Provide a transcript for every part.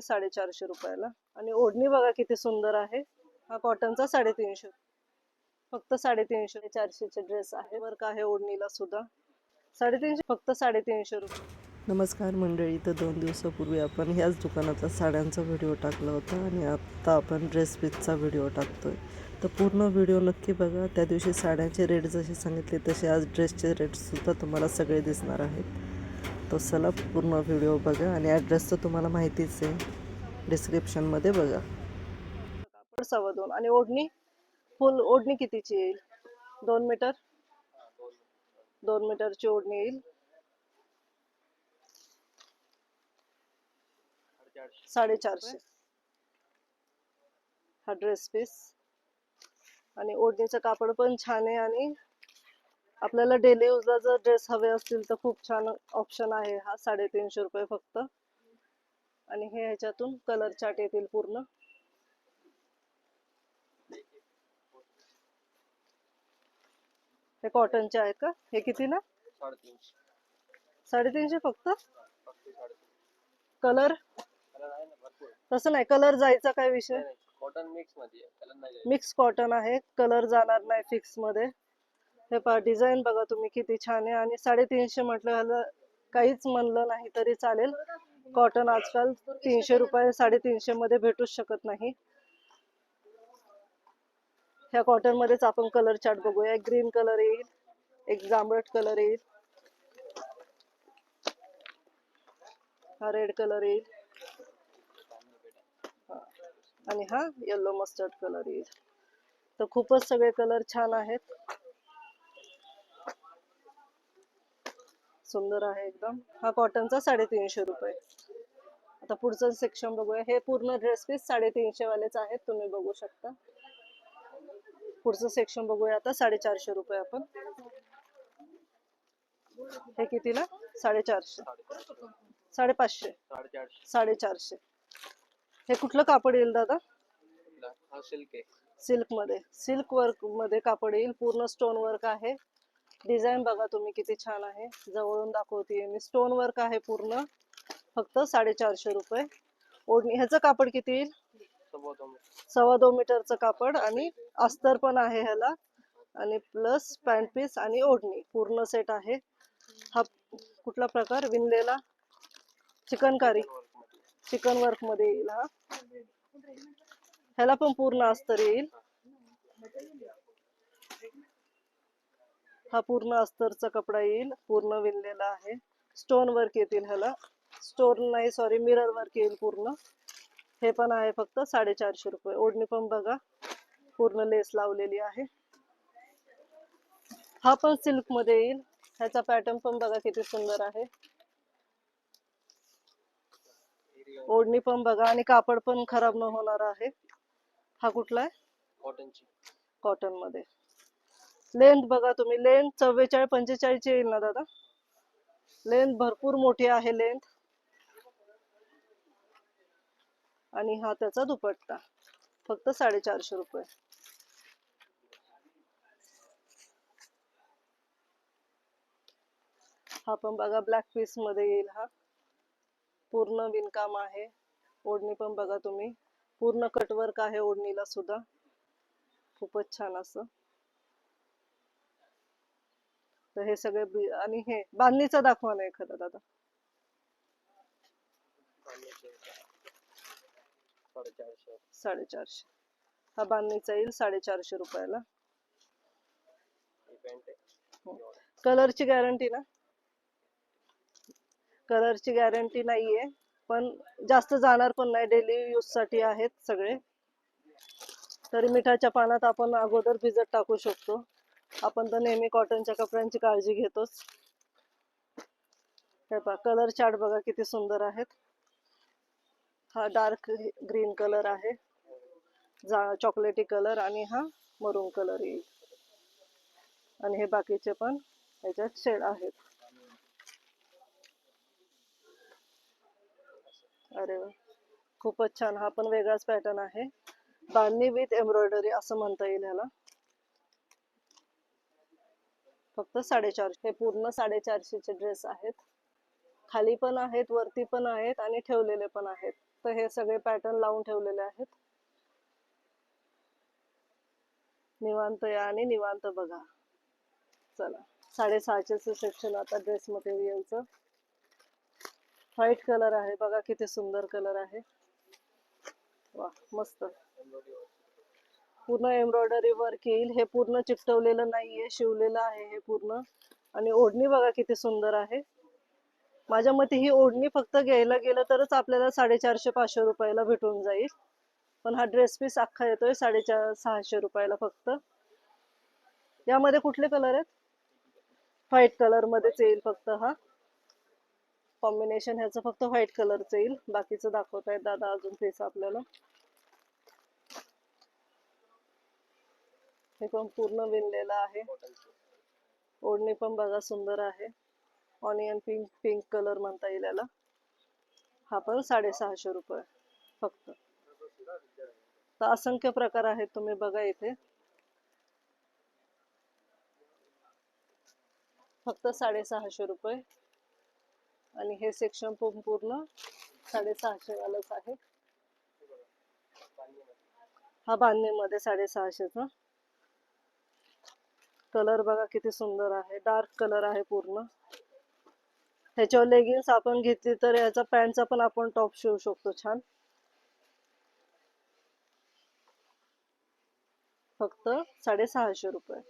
450 रुपयाला. आणि ओढणी बघा किती सुंदर आहे. हा कॉटनचा 350, फक्त 350. 400चे ड्रेस आहे. वर्क आहे ओढणीला सुद्धा. 350, फक्त 350 रुपये. नमस्कार मंडळी. तर 2 दिवसापूर्वी आपण ह्याच दुकानातला साड्यांचा व्हिडिओ टाकला होता आणि आत्ता आपण ड्रेस पीसचा व्हिडिओ टाकतोय. तर पूर्ण व्हिडिओ नक्की बघा. त्या दिवशी साड्यांचे रेट जसे सांगितले तसे आज ड्रेसचे रेटसुद्धा तुम्हाला सगळे दिसणार आहेत. तो चला पूर्ण व्हिडिओ बघा. आणि ॲड्रेस तर तुम्हाला माहितीच आहे, डिस्क्रिप्शनमध्ये बघा. कापड 2.25 आणि ओढणी फुल. ओढणी कितीची येईल? 2 मीटर. 2 मीटरची ओढणी येईल 450. हा ड्रेस पीस. आणि ओढणीचं कापड पण छान आहे. आणि आपल्याला डेली यूजला जर ड्रेस हवे असतील तर खूप छान ऑप्शन आहे हा. 350 रुपये फक्त. आणि हे ह्याच्यातून कलर चार्ट येतील पूर्ण. हे कॉटनचे आहेत का? हे किती ना? 350 फक्त. कलर तसं नाही, कलर जायचा काय विषय? कॉटन मिक्स मध्ये मिक्स कॉटन आहे, कलर जाणार नाही फिक्स मध्ये. हे पहा डिझाईन बघा तुम्ही किती छान आहे. आणि 350 म्हटलं काहीच म्हणलं नाही तरी चालेल. कॉटन आजकाल 300 रुपये 350 मध्ये भेटूच शकत नाही. ह्या कॉटन मध्येच आपण कलर चार्ट बघूया. एक ग्रीन कलर येईल, एक जांभळट कलर येईल, हा रेड कलर येईल, आणि हा येलो मस्टर्ड कलर येईल. तर खूपच सगळे कलर छान आहेत. सुंदर आहे एकदम. हा कॉटनचा 350 रुपये. आता पुढचं सेक्शन बघूया. हे पूर्ण ड्रेस पीस 350 वालेच आहेत, तुम्ही बघू शकता. पुढचं सेक्शन बघूया आता. 450 रुपये. आपण हे कितीला? 450, 550, 450. हे कुठलं कापड येईल दादा? सिल्क मध्ये. सिल्क वर्क मध्ये कापड येईल. पूर्ण स्टोन वर्क आहे. डिझाईन बघा तुम्ही किती छान आहे. जवळून दाखवते मी. स्टोन वर्क आहे पूर्ण. फक्त 450 रुपये. ओढणी. ह्याचं कापड किती येईल? 2.25 मीटरचं कापड. आणि अस्तर पण आहे ह्याला. आणि प्लस पॅन्ट पीस आणि ओढणी पूर्ण सेट आहे. हा कुठला प्रकार? विणलेला चिकनकारी. चिकन वर्क मध्ये येईल हा. ह्याला पण पूर्ण अस्तर येईल. हा पूर्ण अस्तरचा कपडा येईल. पूर्ण विणलेला आहे. स्टोन वर्क येतील ह्याला. स्टोन नाही, सॉरी, मिरर वर्क येईल पूर्ण. हे पण आहे फक्त 450 रुपये. ओढणी पण बघा पूर्ण लेस लावलेली आहे. हा पण सिल्क मध्ये येईल. ह्याचा पॅटर्न पण बघा किती सुंदर आहे. ओढणी पण बघा. आणि कापड पण खराब न होणार आहे. हा कुठला आहे? कॉटनची. कॉटन मध्ये. लेंथ बघा तुम्ही. लेंथ 44-45 येईल ना दादा? लेंथ भरपूर मोठी आहे लेंथ. आणि हा त्याचा दुपट्टा. फक्त 450 रुपये. हा पण बघा ब्लॅक पीस मध्ये येईल हा. पूर्ण विणकाम आहे. ओढणी पण बघा तुम्ही. पूर्ण कटवर्क आहे ओढणीला सुद्धा. खूपच छान असं. तर हे सगळे. आणि हे बांधणीचा दाखवा ना एखादा दादा. 450. हा बांधणीचा येईल 450 रुपयाला. कलरची गॅरंटी ना? कलरची गॅरंटी नाहीये, पण जास्त जाणार पण नाही. डेली यूज साठी आहेत सगळे. तरी मिठाच्या पानात आपण अगोदर भिजत टाकू शकतो. आपण तर नेहमी कॉटनच्या कपड्यांची काळजी घेतोच. हे पहा कलर चार्ट बघा किती सुंदर आहेत. हा डार्क ग्रीन कलर आहे, चॉकलेटी कलर, आणि हा मरून कलर येईल. आणि हे बाकीचे पण ह्याच्यात शेड आहेत. अरे वा, खूपच छान. हा पण वेगळाच पॅटर्न आहे. बांधणी विथ एम्ब्रॉयडरी असं म्हणता येईल ह्याला. फक्त 450. हे पूर्ण 450 चे ड्रेस आहेत. खाली पण आहेत, वरती पण आहेत, आणि ठेवलेले पण आहेत. तर हे सगळे पॅटर्न लावून ठेवलेले आहेत. निवांत या आणि निवांत बघा. चला 650चं सेक्शन आता ड्रेस मटेरियलचं. व्हाईट कलर आहे बघा, किती सुंदर कलर आहे. वा मस्त. पूर्ण एम्ब्रॉयडरी वर्क येईल. हे पूर्ण चिकटवलेलं नाहीये, शिवलेलं आहे हे पूर्ण. आणि ओढणी बघा किती सुंदर आहे. माझ्या मते ही ओढणी फक्त घ्यायला गेलं तरच आपल्याला 450-500 रुपयाला भेटून जाईल. पण हा ड्रेस पीस अख्खा येतोय 650 रुपयाला फक्त. यामध्ये कुठले कलर आहेत? व्हाईट कलर मध्येच येईल फक्त. हा कॉम्बिनेशन ह्याचं फक्त व्हाईट कलरचं येईल. बाकीचं दाखवतायत दादा अजून पीस आपल्याला. हे पण पूर्ण विणलेलं आहे. ओढणी पण बघा सुंदर आहे. ऑनियन पिंक पिंक कलर म्हणता येईल याला. हा पण 650 रुपये फक्त. तर असंख्य प्रकार आहेत, तुम्ही बघा इथे. फक्त 650 रुपये. आणि हे सेक्शन पण पूर्ण 650 वालाच आहे. हा बांधणीमध्ये 650चा. कलर बघा किती सुंदर आहे. डार्क कलर आहे पूर्ण. त्याच्यावर लेगिन्स आपण घेतली तर याचा पॅन्टचा पण आपण टॉप शिवू शकतो छान. फक्त 650 रुपये.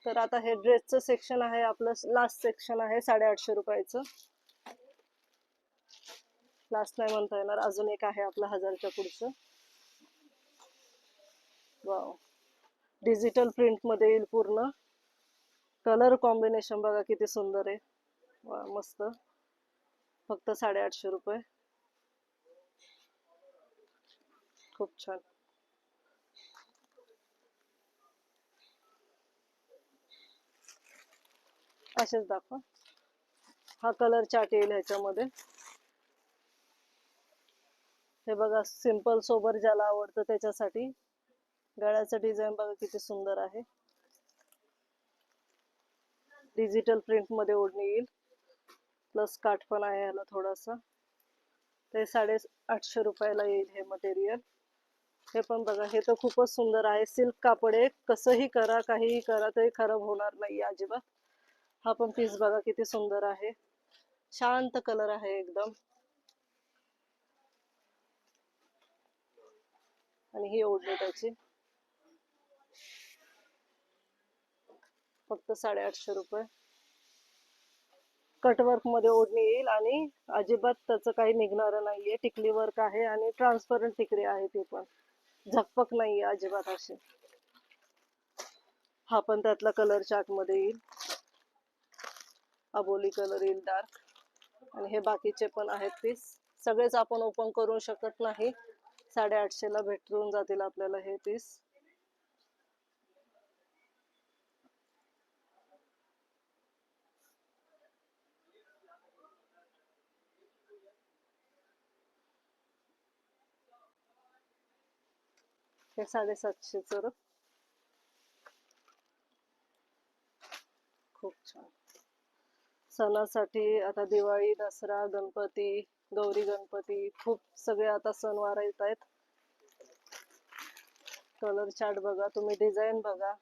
तर आता हे ड्रेसचं सेक्शन आहे आपलं. लास्ट सेक्शन आहे 850 रुपयाचं. लास्ट नाही म्हणता येणार, अजून एक आहे आपलं 1000च्या पुढचं. वाव, डिजिटल प्रिंट मध्ये येईल पूर्ण. कलर कॉम्बिनेशन बघा किती सुंदर आहे. वा मस्त. फक्त 850 रुपये. खूप छान. असेच दाखवा. हा कलर चार्ट येईल ह्याच्यामध्ये. हे बघा सिंपल सोबर ज्याला आवडतं त्याच्यासाठी. गळ्याचं डिझाईन बघा किती सुंदर आहे. डिजिटल प्रिंट मध्ये ओढणी येईल. प्लस काठ पण आहे याला थोडासा. ते 850 रुपयाला येईल हे मटेरियल. हे पण बघा, हे तर खूपच सुंदर आहे. सिल्क कापड आहे. कसंही करा, काहीही करा, ते खराब होणार नाही अजिबात. हा पण पीस बघा किती सुंदर आहे. शांत कलर आहे एकदम. आणि ही ओढणी त्याची. फक्त 850 रुपये. कटवर्क मध्ये ओढणी येईल आणि अजिबात त्याचं काही निघणार नाहीये. टिकली वर्क आहे आणि ट्रान्सपरंट टिकली आहे ती पण. झकपक नाहीये अजिबात अशी. हा पण त्यातला कलर चार्ट मध्ये येईल. अबोली कलर येईल डार्क. आणि हे बाकीचे पण आहेत पीस. सगळेच आपण ओपन करू शकत नाही. 850 ला भेटून जातील आपल्याला हे पीस. हे 750 खूप छान. सणासाठी आता दिवाळी, दसरा, गणपती, गौरी गणपती, खूप सगळे आता सणवार येत आहेत. कलर चार्ट बघा तुम्ही. डिझाईन बघा.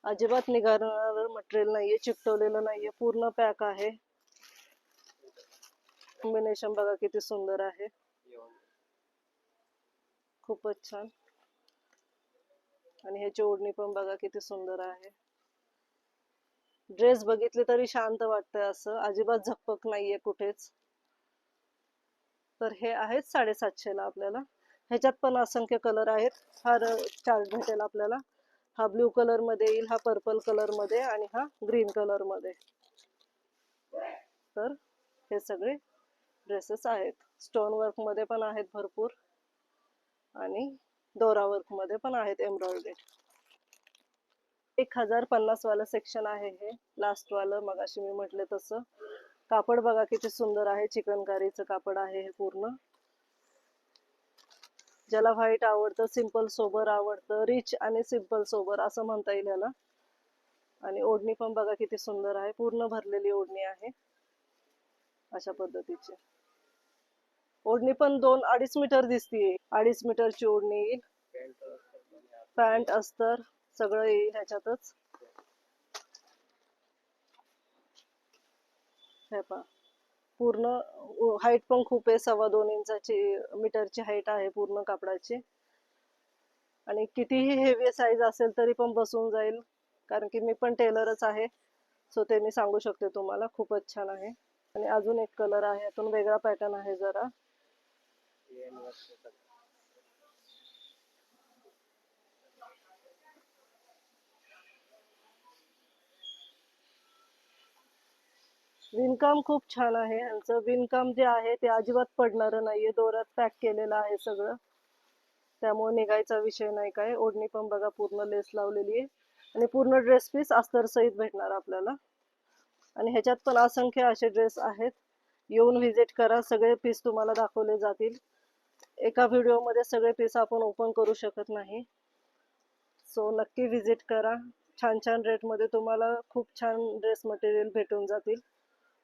अजिबात निघाणार मटेरियल नाहीये. चिकटवलेलं नाहीये. पूर्ण पॅक आहे. कॉम्बिनेशन बघा किती सुंदर आहे. खूपच छान. आणि ह्याची ओढणी पण बघा किती सुंदर आहे. ड्रेस बघितले तरी शांत वाटतंय असं. अजिबात झकपक नाहीये कुठेच. तर हे आहेत 750 ला आपल्याला. ह्याच्यात पण असंख्य कलर आहेत. हा चार्ट भेटेल आपल्याला. हा ब्ल्यू कलर मध्ये येईल, हा पर्पल कलर मध्ये आणि हा ग्रीन कलर मध्ये. तर हे सगळे ड्रेसेस आहेत. स्टोन वर्क मध्ये पण आहेत भरपूर आणि दोरा वर्क मध्ये पण आहेत एम्ब्रॉयडरी. 1050 वाला सेक्शन आहे हे लास्ट वालं. मगाशी मी म्हटले तसं. कापड बघा किती सुंदर आहे. चिकनकारीचं कापड आहे हे पूर्ण. ज्याला व्हाईट आवडतं, सिंपल सोबर आवडतं, रिच आणि सिंपल सोबर असं म्हणता येईल याला. आणि ओढणी पण बघा किती सुंदर आहे. पूर्ण भरलेली ओढणी आहे अशा पद्धतीची. ओढणी पण 2-2.5 मीटर दिसतीये. 2.5 मीटरची ओढणी येईल. पॅन्ट अस्तर सगळं येईल ह्याच्यातच. हे पहा पूर्ण हाईट पण खूप आहे. 2.25 इंचाची मीटरची हाईट आहे पूर्ण कापडाची. आणि कितीही हेवी साईज असेल तरी पण बसून जाईल, कारण की मी पण टेलरच आहे, सो ते मी सांगू शकते तुम्हाला. खूपच छान आहे. आणि अजून एक कलर आहे, यातून वेगळा पॅटर्न आहे जरा. विणकाम खूप छान आहे यांचं. विणकाम जे आहे ते अजिबात पडणार नाहीये. दोऱ्यात पॅक केलेलं आहे सगळं, त्यामुळे निघायचा विषय नाही काय. ओढणी पण बघा पूर्ण लेस लावलेली आहे. आणि पूर्ण ड्रेस पीस अस्तर सहित भेटणार आपल्याला. आणि ह्याच्यात पण असंख्य असे ड्रेस आहेत. येऊन व्हिजिट करा, सगळे पीस तुम्हाला दाखवले जातील. एका व्हिडिओ मध्ये सगळे पीस आपण ओपन करू शकत नाही, सो नक्की व्हिजिट करा. छान छान रेट मध्ये तुम्हाला खूप छान ड्रेस मटेरियल भेटून जातील.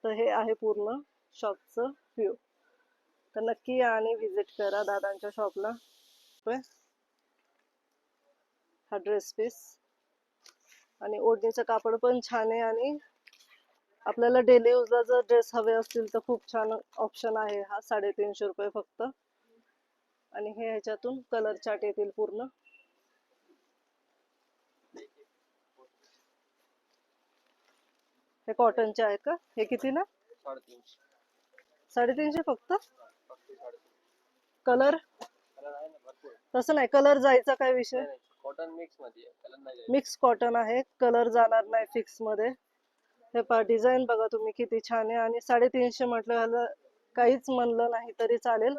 तर हे आहे पूर्ण शॉपचं व्ह्यू. तर नक्की या आणि व्हिजिट करा दादांच्या शॉपला. हा ड्रेस पीस आणि ओढणीचं कापड पण छान आहे. आणि आपल्याला डेली यूजला जर ड्रेस हवे असतील तर खूप छान ऑप्शन आहे हा. 350 रुपये फक्त. आणि हे ह्याच्यातून कलर चार्ट येतील पूर्ण. हे कॉटनचे आहेत का? हे कितीला? 350. 350 फक्त. फक्त 350. कलर कलर आहे ना भरपूर. तसं नाही, कलर जायचा काय विषय? कॉटन मिक्स मध्ये कलर नाही जाईल. मिक्स कॉटन आहे, कलर जाणार नाही फिक्स मध्ये. हे पहा डिझाईन बघा तुम्ही किती छान आहे. आणि 350 म्हटलं ह्याला काहीच म्हणलं नाही तरी चालेल.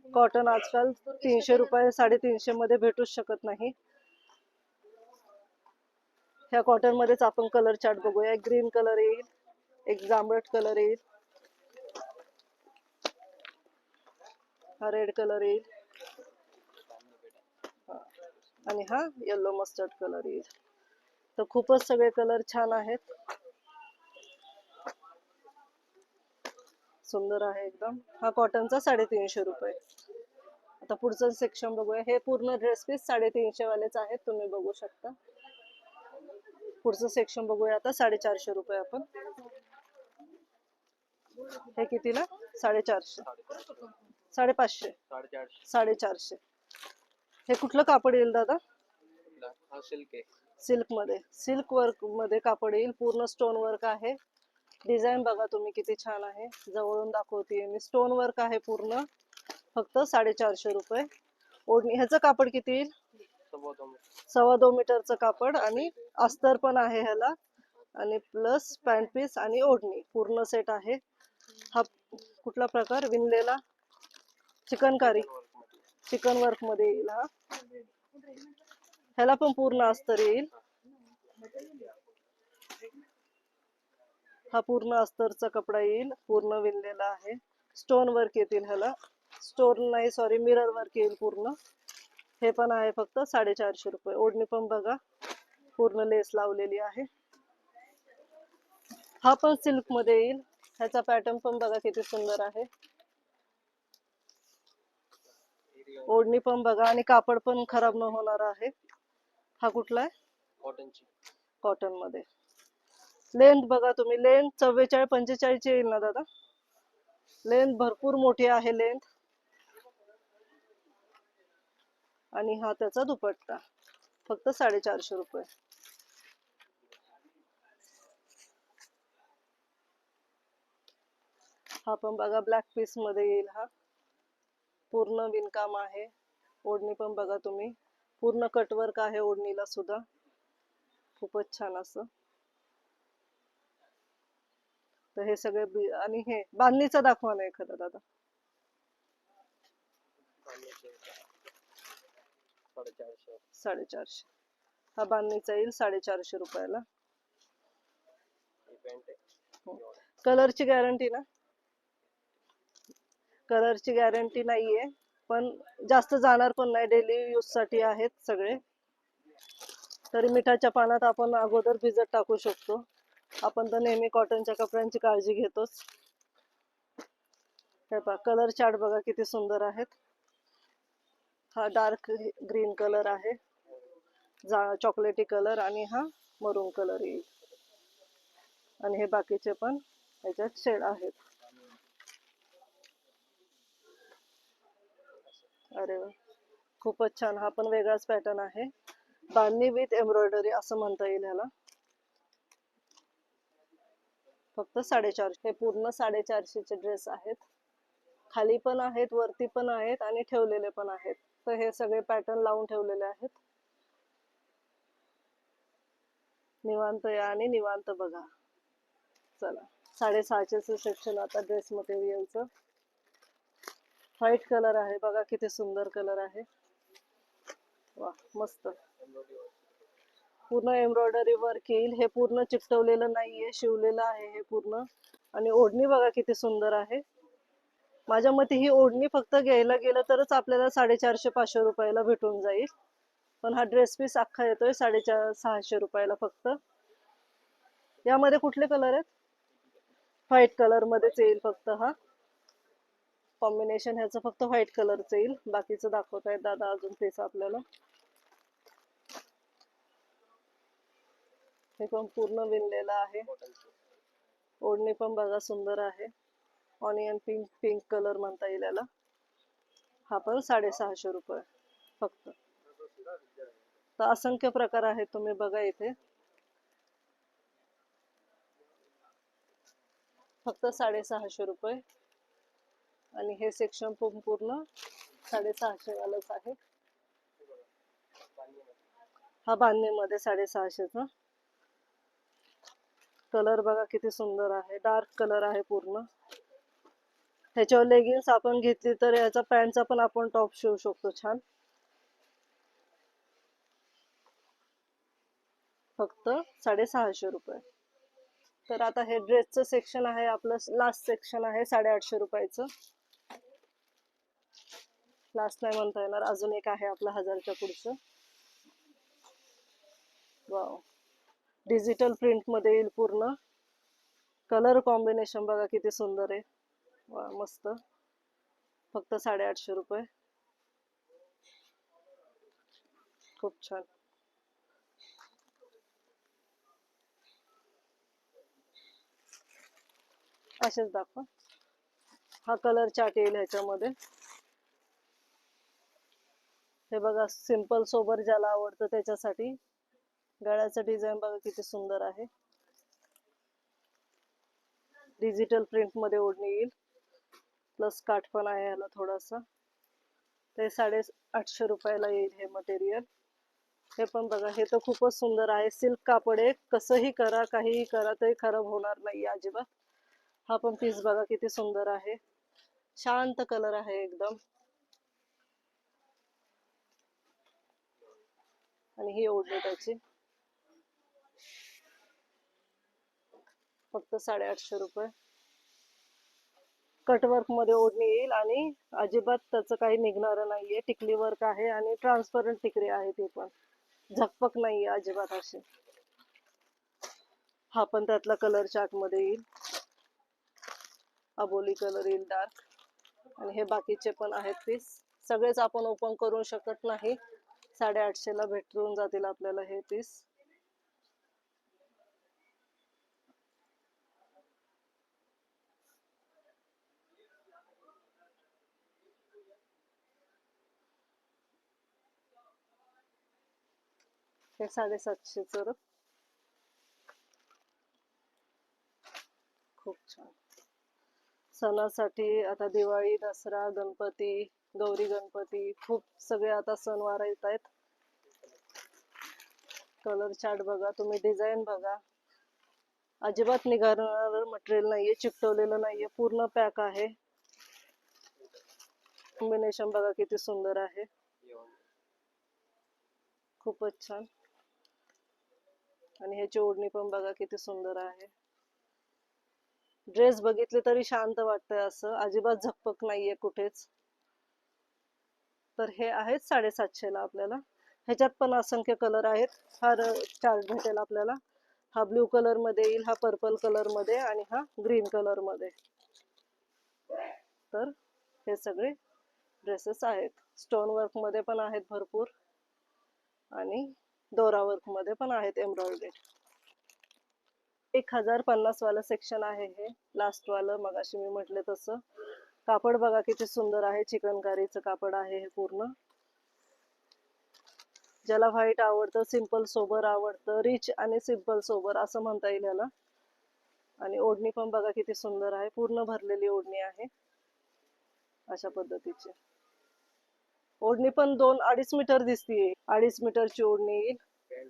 कॉटन आजकाल 300 रुपये 350 मध्ये भेटूच शकत नाही. ह्या कॉटन मध्येच आपण कलर चार्ट बघूया. एक ग्रीन कलर येईल, एक जांभळट कलर येईल, हा रेड कलर येईल, आणि हा येलो मस्टर्ड कलर येईल. तर खूपच सगळे कलर छान आहेत, सुंदर आहे एकदम. हा कॉटनचा 350 रुपये. आता पुढचं सेक्शन बघूया. हे पूर्ण ड्रेस पीस 350 वालेच आहेत, तुम्ही बघू शकता. पुढचं सेक्शन बघूया आता. 450 रुपये आपण. हे कितीला? 450. 550. 450. 450. हे कुठलं कापड येईल दादा? हा सिल्क आहे. सिल्क मध्ये, सिल्क वर्क मध्ये कापड येईल. पूर्ण स्टोन वर्क आहे. डिझाईन बघा तुम्ही किती छान आहे. जवळून दाखवते मी. स्टोन वर्क आहे पूर्ण. फक्त 450 रुपये. ओढणी ह्याचं कापड किती येईल? 2.25 मीटरचं कापड. आणि अस्तर पण आहे ह्याला, आणि प्लस पॅन्ट पीस आणि ओढणी पूर्ण सेट आहे. हा कुठला प्रकार? विणलेला चिकनकारी, चिकन वर्क मध्ये येईल हा. ह्याला पण पूर्ण अस्तर येईल. हा पूर्ण अस्तरचा कपडा येईल, पूर्ण विणलेला आहे. स्टोन वर्क येतील ह्याला. स्टोन नाही, सॉरी, मिरर वर्क येईल पूर्ण. हे पण आहे फक्त 450 रुपये. ओढणी पण बघा पूर्ण लेस लावलेली आहे. हा पण सिल्क मध्ये येईल. ह्याचा पॅटर्न पण बघा किती सुंदर आहे. ओढणी पण बघा, आणि कापड पण खराब न होणार आहे. हा कुठला आहे? कॉटनची. कॉटन मध्ये. लेंथ बघा तुम्ही. लेंथ 44-45 येईल ना दादा? लेंथ भरपूर मोठी आहे लेंथ. आणि हा त्याचा दुपट्टा. फक्त 450 रुपये. हा पण बघा ब्लॅक पीस मध्ये येईल हा. पूर्ण विणकाम आहे. ओढणी पण बघा तुम्ही. पूर्ण कटवर्क आहे ओढणीला सुद्धा. खूपच छान असं. तर हे सगळे आणि हे बांधणीचा दाखवा ना एखादा दादा. 450. हा बांधणीचा येईल 450 रुपयाला. कलरची गॅरंटी ना? कलरची गॅरंटी नाहीये, पण जास्त जाणार पण नाही. डेली यूज साठी आहेत सगळे. तरी मिठाच्या पाण्यात आपण अगोदर भिजत टाकू शकतो. आपण तर नेहमी कॉटनच्या कपड्यांची काळजी घेतोच. हे पहा कलर चार्ट बघा किती सुंदर आहेत. हा डार्क ग्रीन कलर आहे, चॉकलेटी कलर, आणि हा मरून कलर येईल. आणि हे बाकीचे पण याच्यात शेड आहेत. अरे वा, खूपच छान. हा पण वेगळाच पॅटर्न आहे. बांधणी विथ एम्ब्रॉयडरी असं म्हणता येईल ह्याला. फक्त 450. हे पूर्ण 450चे ड्रेस आहेत. खाली पण आहेत, वरती पण आहेत, आणि ठेवलेले पण आहेत. तर हे सगळे पॅटर्न लावून ठेवलेले आहेत. निवांत या आणि निवांत बघा. चला, 650चे सेक्शन आता ड्रेस मटेरियलचं. व्हाईट कलर आहे बघा, किती सुंदर कलर आहे. वा, मस्त. पूर्ण एम्ब्रॉयडरी वर्क येईल. हे पूर्ण चिकटवलेलं नाहीये, शिवलेलं आहे हे पूर्ण. आणि ओढणी बघा किती सुंदर आहे. माझ्या मते ही ओढणी फक्त घ्यायला गेलं तरच आपल्याला 450-500 रुपयाला भेटून जाईल. पण हा ड्रेस पीस अख्खा येतोय 650 रुपयाला फक्त. यामध्ये कुठले कलर आहेत? व्हाईट कलर मध्येच येईल फक्त. हा कॉम्बिनेशन ह्याचं फक्त व्हाईट कलरचं येईल. बाकीचं दाखवतायत दादा अजून पीस आपल्याला. हे पण पूर्ण विणलेलं आहे. ओढणी पण बघा सुंदर आहे. ऑनियन पिंक, पिंक कलर म्हणता येईल याला. हा पण 650 रुपये फक्त. तर असंख्य प्रकार आहेत, तुम्ही बघा इथे. फक्त 650 रुपये. आणि हे सेक्शन पूर्ण 650 वालच आहे. हा बांधणीमध्ये 650चा. कलर बघा किती सुंदर आहे. डार्क कलर आहे पूर्ण. ह्याच्यावर लेगिन्स आपण घेतली तर याचा पॅन्टचा पण आपण टॉप शिवू शकतो छान. फक्त 650 रुपये. तर आता हे ड्रेसचं सेक्शन आहे आपलं. लास्ट सेक्शन आहे 850 रुपयाचं. लास्ट नाही म्हणता येणार, अजून एक आहे आपलं 1000च्या पुढचं. वाव, डिजिटल प्रिंट मध्ये येईल पूर्ण. कलर कॉम्बिनेशन बघा किती सुंदर आहे. वा, मस्त. फक्त 850 रुपये. खूप छान. असेच दाखवा. हा कलर चार्ट येईल ह्याच्यामध्ये. हे बघा, सिंपल सोबर ज्याला आवडतं त्याच्यासाठी. गळ्याचं डिझाईन बघा किती सुंदर आहे. डिजिटल प्रिंट मध्ये ओढणी येईल, प्लस काठ पण आहे याला थोडासा. ते 850 रुपयाला येईल हे मटेरियल. हे पण बघा, हे तर खूपच सुंदर आहे. सिल्क कापड आहे. कसंही करा, काहीही करा, तरी खराब होणार नाही अजिबात. हा पण पीस बघा किती सुंदर आहे. शांत कलर आहे एकदम. आणि ही ओढणी त्याची. फक्त 850 रुपये. कटवर्क मध्ये ओढणी येईल आणि अजिबात त्याचं काही निघणार नाहीये. टिकली वर्क आहे आणि ट्रान्सपरंट टिकली आहे ती पण. झकपक नाहीये अजिबात अशी. हा पण त्यातला कलर चार्ट मध्ये येईल. अबोली कलर येईल डार्क. आणि हे बाकीचे पण आहेत पीस. सगळेच आपण ओपन करू शकत नाही. 850 ला भेटून जातील आपल्याला हे पीस. हे 750 खूप छान. सणासाठी आता दिवाळी, दसरा, गणपती, गौरी गणपती, खूप सगळे आता सणवार येत आहेत. कलर चार्ट बघा तुम्ही, डिझाईन बघा. अजिबात निघाणार मटेरियल नाहीये, चिकटवलेलं नाहीये, पूर्ण पॅक आहे. कॉम्बिनेशन बघा किती सुंदर आहे. खूपच छान. आणि ह्याची ओढणी पण बघा किती सुंदर आहे. ड्रेस बघितले तरी शांत वाटतंय असं, अजिबात झकपक नाहीये कुठेच. तर हे आहेत 750 ला आपल्याला. ह्याच्यात पण असंख्य कलर आहेत. हा चार्ट भेटेल आपल्याला. हा ब्ल्यू कलर मध्ये येईल, हा पर्पल कलर मध्ये, आणि हा ग्रीन कलर मध्ये. तर हे सगळे ड्रेसेस आहेत. स्टोन वर्क मध्ये पण आहेत भरपूर आणि दोरा वर्क मध्ये पण आहेत एम्ब्रॉयडरी. 1050 वाला सेक्शन आहे हे लास्ट वालं. मगाशी मी म्हटले तसं कापड बघा किती सुंदर आहे. चिकनकारीचं कापड आहे हे पूर्ण. ज्याला व्हाईट आवडतं, सिंपल सोबर आवडतं, रिच आणि सिंपल सोबर असं म्हणता येईल याला. आणि ओढणी पण बघा किती सुंदर आहे. पूर्ण भरलेली ओढणी आहे अशा पद्धतीची. ओढणी पण 2-2.5 मीटर दिसतीये. 2.5 मीटरची ओढणी येईल.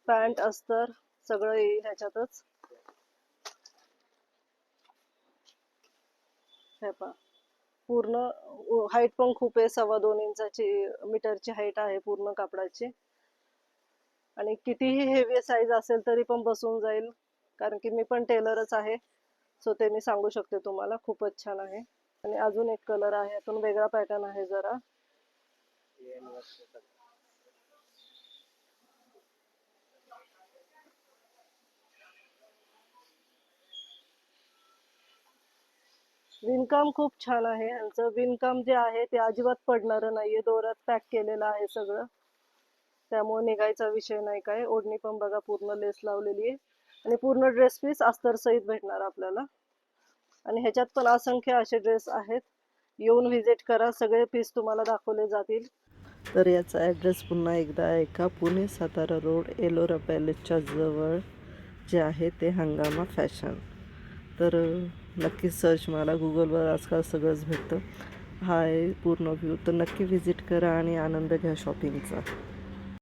पॅन्ट अस्तर सगळं येईल ह्याच्यातच. हे पहा पूर्ण हाईट पण खूप आहे. 2.25 इंचाची मीटरची हाईट आहे पूर्ण कापडाची. आणि कितीही हेवी साईज असेल तरी पण बसून जाईल, कारण की मी पण टेलरच आहे, सो ते मी सांगू शकते तुम्हाला. खूपच छान आहे. आणि अजून एक कलर आहे, यातून वेगळा पॅटर्न आहे जरा. विणकाम खूप छान आहे यांचं. विणकाम जे आहे ते अजिबात पडणार नाहीये. दोऱ्यात पॅक केलेलं आहे सगळं, त्यामुळे निघायचा विषय नाही काय. ओढणी पण बघा पूर्ण लेस लावलेली आहे. आणि पूर्ण ड्रेस पीस अस्तर सहित भेटणार आपल्याला. आणि ह्याच्यात पण असंख्य असे ड्रेस आहेत. येऊन व्हिजिट करा, सगळे पीस तुम्हाला दाखवले जातील. तर याचा ॲड्रेस पुन्हा एकदा ऐका. पुणे सातारा रोड, एलोरा पॅलेसच्या जवळ जे आहे ते हंगामा फॅशन. तर नक्कीच सर्च मारा गुगलवर, आजकाल सगळंच भेटतं. हा आहे पूर्ण व्ह्यू. तर नक्की व्हिजिट करा आणि आनंद घ्या शॉपिंगचा.